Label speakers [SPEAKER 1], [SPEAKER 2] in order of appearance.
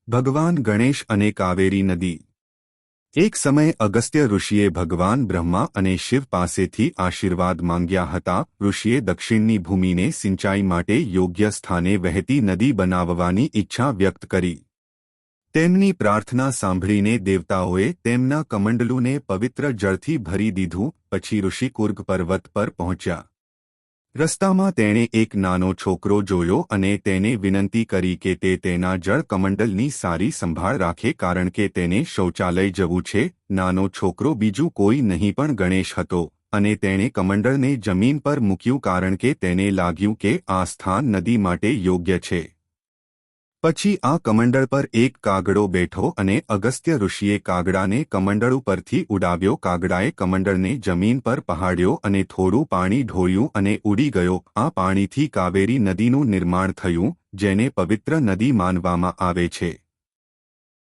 [SPEAKER 1] ભગવાન ગણેશ અને કાવેરી નદી। એક સમયે અગસ્ત્ય ઋષિએ ભગવાન બ્રહ્મા અને શિવ પાસેથી આશીર્વાદ માંગ્યા હતા। ઋષિએ દક્ષિણની ભૂમિને સિંચાઈ માટે યોગ્ય સ્થાને વહેતી નદી બનાવવાની ઈચ્છા વ્યક્ત કરી। તેમની પ્રાર્થના સાંભળીને દેવતાઓએ તેમના કમંડલુને પવિત્ર જળથી ભરી દીધું। પછી ઋષિ કુર્ગ પર્વત પર પહોંચ્યા। રસ્તામાં તેણે એક નાનો છોકરો જોયો અને તેને વિનંતી કરી કે તે તેના જળ કમંડલની સારી સંભાળ રાખે, કારણ કે તેને શૌચાલય જવું છે। નાનો છોકરો બીજું કોઈ નહીં પણ ગણેશ હતો અને તેણે કમંડળને જમીન પર મૂક્યું, કારણ કે તેને લાગ્યું કે આ સ્થાન નદી માટે યોગ્ય છે। પછી આ કમંડળ પર એક કાગડો બેઠો અને અગસ્ત્ય ઋષિએ કાગડાને કમંડળ ઉપરથી ઉડાવ્યો। કાગડાએ કમંડળને જમીન પર પહાડ્યો અને થોડું પાણી ઢોળ્યું અને ઉડી ગયો। આ પાણીથી કાવેરી નદીનું નિર્માણ થયું, જેને પવિત્ર નદી માનવામાં આવે છે।